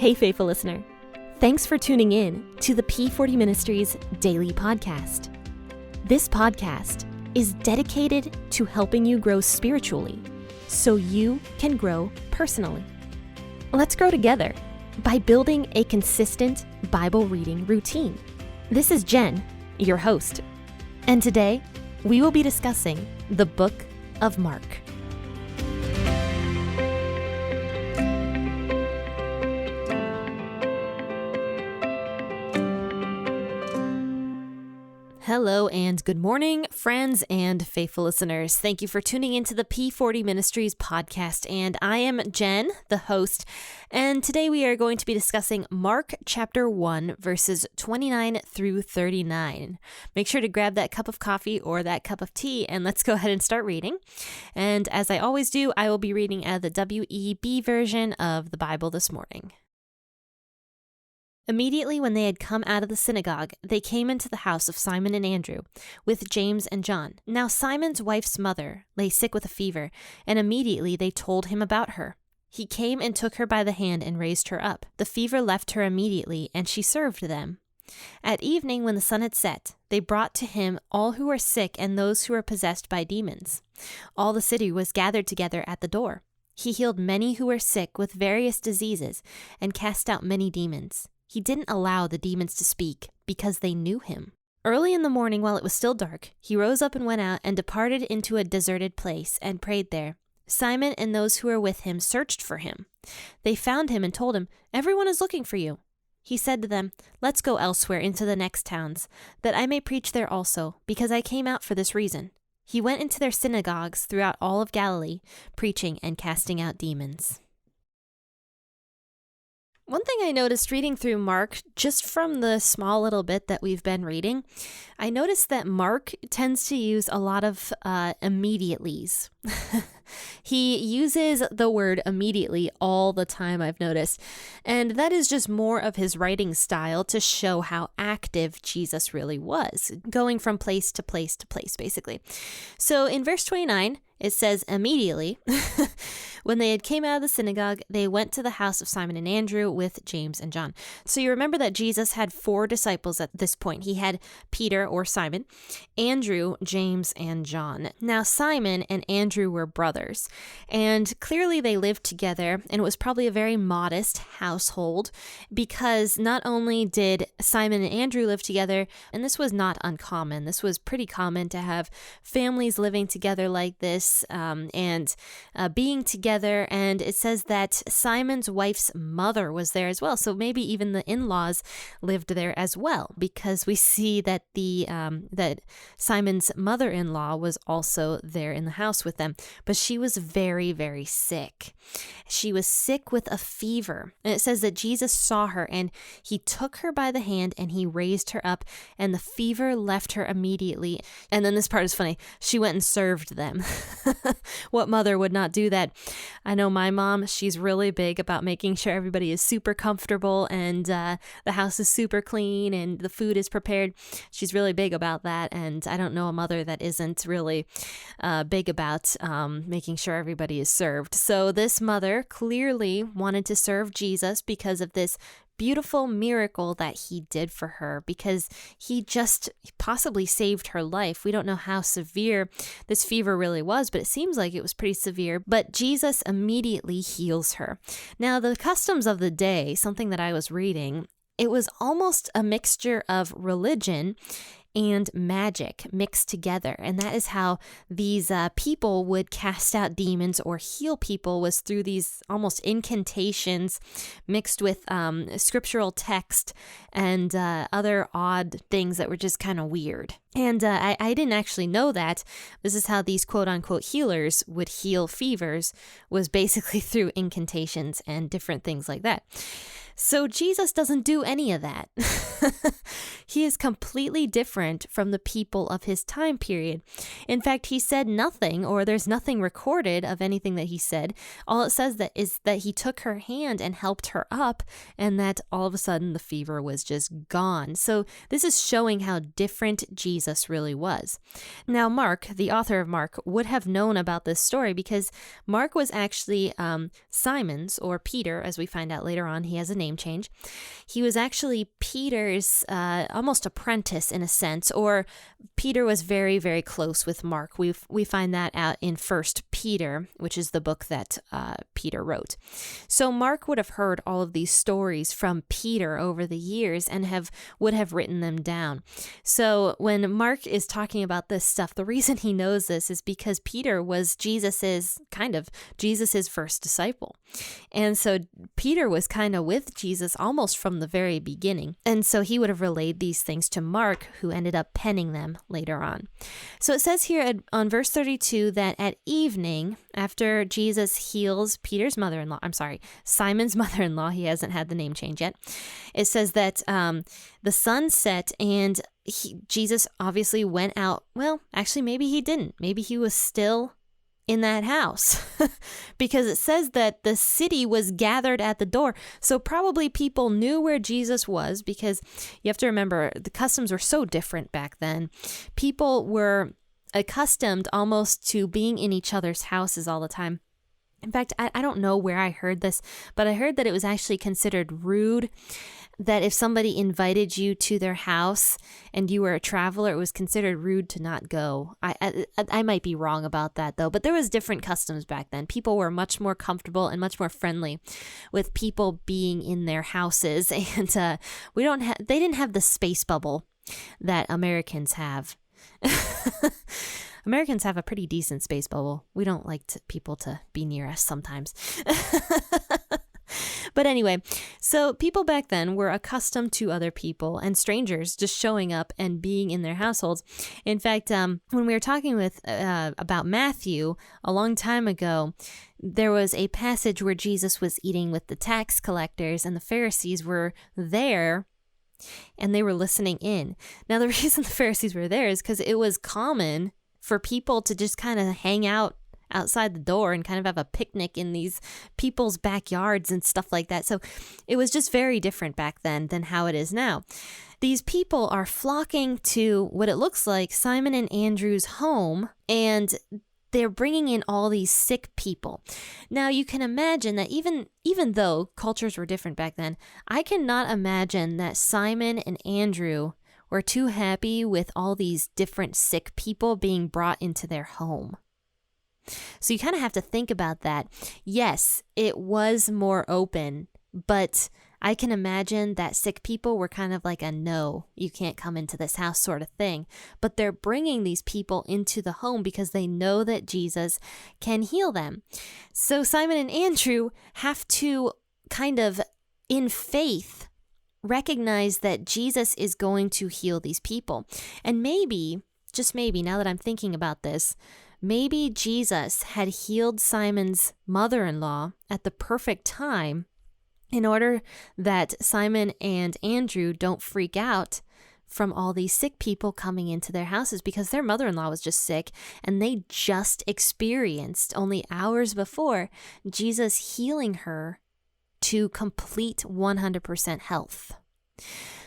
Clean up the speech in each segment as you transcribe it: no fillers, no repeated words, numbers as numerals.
Hey, faithful listener. Thanks for tuning in to the P40 Ministries Daily Podcast. This podcast is dedicated to helping you grow spiritually so you can grow personally. Let's grow together by building a consistent Bible reading routine. This is Jen, your host, and today we will be discussing the book of Mark. Hello and good morning, friends and faithful listeners. Thank you for tuning into the P40 Ministries podcast, and I am Jen, the host, and today we are going to be discussing Mark chapter 1, verses 29 through 39. Make sure to grab that cup of coffee or that cup of tea, and let's go ahead and start reading. And as I always do, I will be reading out of the WEB version of the Bible this morning. Immediately when they had come out of the synagogue, they came into the house of Simon and Andrew, with James and John. Now Simon's wife's mother lay sick with a fever, and immediately they told him about her. He came and took her by the hand and raised her up. The fever left her immediately, and she served them. At evening, when the sun had set, they brought to him all who were sick and those who were possessed by demons. All the city was gathered together at the door. He healed many who were sick with various diseases, and cast out many demons. He didn't allow the demons to speak, because they knew him. Early in the morning, while it was still dark, he rose up and went out and departed into a deserted place and prayed there. Simon and those who were with him searched for him. They found him and told him, "Everyone is looking for you." He said to them, "Let's go elsewhere into the next towns, that I may preach there also, because I came out for this reason." He went into their synagogues throughout all of Galilee, preaching and casting out demons. One thing I noticed reading through Mark, just from the small little bit that we've been reading, I noticed that Mark tends to use a lot of immediatelys. He uses the word immediately all the time, I've noticed. And that is just more of his writing style to show how active Jesus really was, going from place to place to place, basically. So in verse 29, it says, immediately, when they had came out of the synagogue, they went to the house of Simon and Andrew with James and John. So you remember that Jesus had 4 disciples at this point. He had Peter, or Simon, Andrew, James, and John. Now Simon and Andrew were brothers, and clearly they lived together, and it was probably a very modest household, because not only did Simon and Andrew live together, and this was not uncommon, this was pretty common to have families living together like this, and being together, and it says that Simon's wife's mother was there as well, so maybe even the in-laws lived there as well, because we see that that Simon's mother-in-law was also there in the house with them, but she was very, very sick. She was sick with a fever, and it says that Jesus saw her, and he took her by the hand, and he raised her up, and the fever left her immediately. And then this part is funny. She went and served them. What mother would not do that? I know my mom, she's really big about making sure everybody is super comfortable, and the house is super clean, and the food is prepared. She's really big about that, and I don't know a mother that isn't really big about making sure everybody is served. So this mother clearly wanted to serve Jesus because of this beautiful miracle that he did for her, because he just possibly saved her life. We don't know how severe this fever really was, but it seems like it was pretty severe. But Jesus immediately heals her. Now, the customs of the day, something that I was reading, it was almost a mixture of religion and magic mixed together. And that is how these people would cast out demons or heal people, was through these almost incantations mixed with scriptural text and other odd things that were just kind of weird. And I didn't actually know that. This is how these quote-unquote healers would heal fevers, was basically through incantations and different things like that. So Jesus doesn't do any of that. He is completely different from the people of his time period. In fact, he said nothing, or there's nothing recorded of anything that he said. All it says that is that he took her hand and helped her up, and that all of a sudden the fever was just gone. So this is showing how different Jesus Jesus really was. Now, Mark, the author of Mark, would have known about this story because Mark was actually Simon's, or Peter, as we find out later on. He has a name change. He was actually Peter's almost apprentice in a sense, or Peter was very, very close with Mark. We find that out in 1 Peter, which is the book that Peter wrote. So Mark would have heard all of these stories from Peter over the years and would have written them down. So when Mark is talking about this stuff, the reason he knows this is because Peter was Jesus's first disciple. And so Peter was kind of with Jesus almost from the very beginning. And so he would have relayed these things to Mark, who ended up penning them later on. So it says here on verse 32 that at evening, after Jesus heals Simon's mother-in-law, he hasn't had the name change yet. It says that the sun set and Jesus obviously went out. Well, actually, maybe he didn't. Maybe he was still in that house because it says that the city was gathered at the door. So probably people knew where Jesus was, because you have to remember the customs were so different back then. People were accustomed almost to being in each other's houses all the time. In fact, I don't know where I heard this, but I heard that it was actually considered rude that if somebody invited you to their house and you were a traveler, it was considered rude to not go. I might be wrong about that though, but there was different customs back then. People were much more comfortable and much more friendly with people being in their houses, and they didn't have the space bubble that Americans have. Americans have a pretty decent space bubble. We don't like people to be near us sometimes. But anyway, so people back then were accustomed to other people and strangers just showing up and being in their households. In fact, when we were talking about Matthew a long time ago, there was a passage where Jesus was eating with the tax collectors and the Pharisees were there and they were listening in. Now, the reason the Pharisees were there is because it was common for people to just kind of hang out outside the door and kind of have a picnic in these people's backyards and stuff like that. So it was just very different back then than how it is now. These people are flocking to what it looks like Simon and Andrew's home, and they're bringing in all these sick people. Now, you can imagine that even though cultures were different back then, I cannot imagine that Simon and Andrew were too happy with all these different sick people being brought into their home. So you kind of have to think about that. Yes, it was more open, but I can imagine that sick people were kind of like a no, you can't come into this house sort of thing. But they're bringing these people into the home because they know that Jesus can heal them. So Simon and Andrew have to kind of, in faith, recognize that Jesus is going to heal these people. And maybe, just maybe, now that I'm thinking about this, maybe Jesus had healed Simon's mother-in-law at the perfect time in order that Simon and Andrew don't freak out from all these sick people coming into their houses, because their mother-in-law was just sick and they just experienced only hours before Jesus healing her to complete 100% health.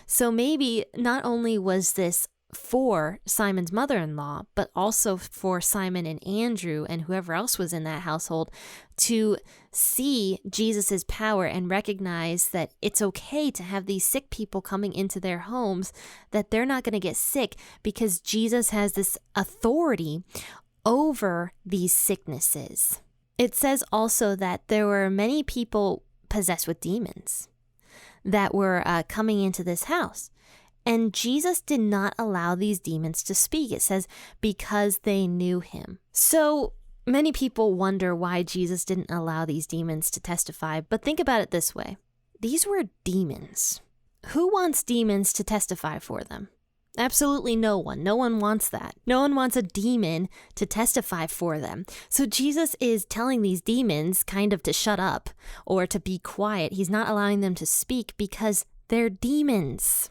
So maybe not only was this for Simon's mother-in-law, but also for Simon and Andrew and whoever else was in that household to see Jesus's power and recognize that it's okay to have these sick people coming into their homes, that they're not going to get sick because Jesus has this authority over these sicknesses. It says also that there were many people possessed with demons that were coming into this house. And Jesus did not allow these demons to speak. It says, because they knew him. So many people wonder why Jesus didn't allow these demons to testify. But think about it this way. These were demons. Who wants demons to testify for them? Absolutely no one. No one wants that. No one wants a demon to testify for them. So Jesus is telling these demons kind of to shut up or to be quiet. He's not allowing them to speak because they're demons.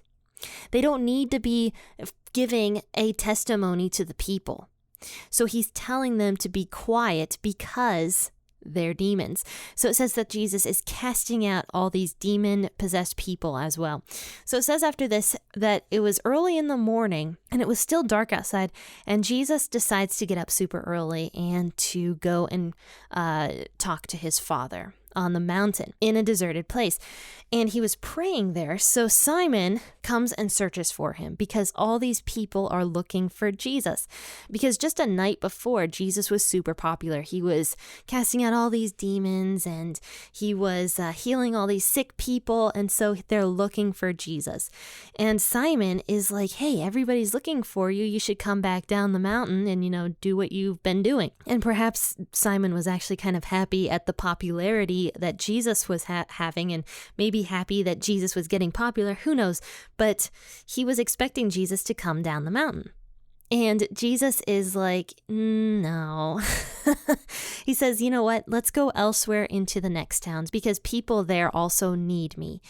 They don't need to be giving a testimony to the people. So he's telling them to be quiet because their demons. So it says that Jesus is casting out all these demon-possessed people as well. So it says after this that it was early in the morning and it was still dark outside, and Jesus decides to get up super early and to go and talk to his Father on the mountain in a deserted place. And he was praying there. So Simon comes and searches for him because all these people are looking for Jesus. Because just a night before, Jesus was super popular. He was casting out all these demons and he was healing all these sick people. And so they're looking for Jesus. And Simon is like, hey, everybody's looking for you. You should come back down the mountain and, do what you've been doing. And perhaps Simon was actually kind of happy at the popularity that Jesus was having, and maybe happy that Jesus was getting popular, who knows, but he was expecting Jesus to come down the mountain. And Jesus is like, no. He says, you know what, let's go elsewhere into the next towns because people there also need me.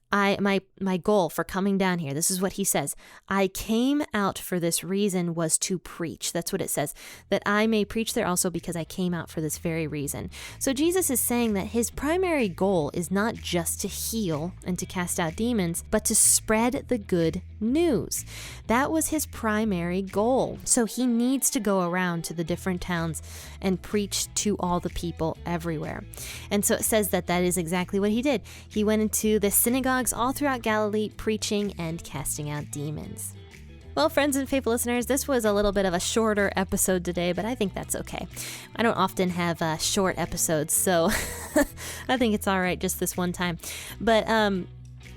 My goal for coming down here, this is what he says, I came out for this reason was to preach. That's what it says, that I may preach there also because I came out for this very reason. So Jesus is saying that his primary goal is not just to heal and to cast out demons, but to spread the good news. That was his primary goal. So he needs to go around to the different towns and preach to all the people everywhere. And so it says that is exactly what he did. He went into the synagogues all throughout Galilee, preaching and casting out demons. Well, friends and faithful listeners, this was a little bit of a shorter episode today, but I think that's okay. I don't often have short episodes, so I think it's all right just this one time. But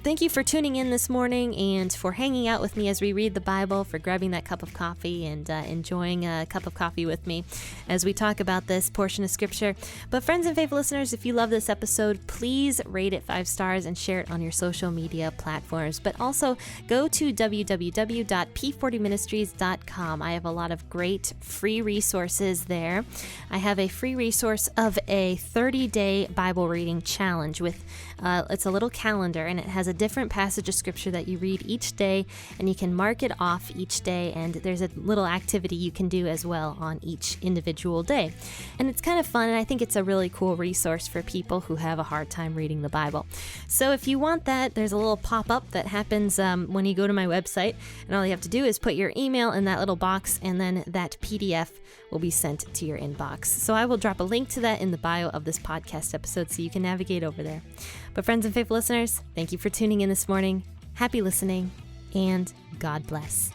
thank you for tuning in this morning and for hanging out with me as we read the Bible, for grabbing that cup of coffee and enjoying a cup of coffee with me as we talk about this portion of Scripture. But friends and faithful listeners, if you love this episode, please rate it 5 stars and share it on your social media platforms. But also go to www.p40ministries.com. I have a lot of great free resources there. I have a free resource of a 30-day Bible reading challenge with it's a little calendar, and it has a different passage of Scripture that you read each day, and you can mark it off each day, and there's a little activity you can do as well on each individual day. And it's kind of fun, and I think it's a really cool resource for people who have a hard time reading the Bible. So if you want that, there's a little pop-up that happens when you go to my website, and all you have to do is put your email in that little box, and then that PDF will be sent to your inbox. So I will drop a link to that in the bio of this podcast episode so you can navigate over there. But friends and faithful listeners, thank you for tuning in this morning. Happy listening, and God bless.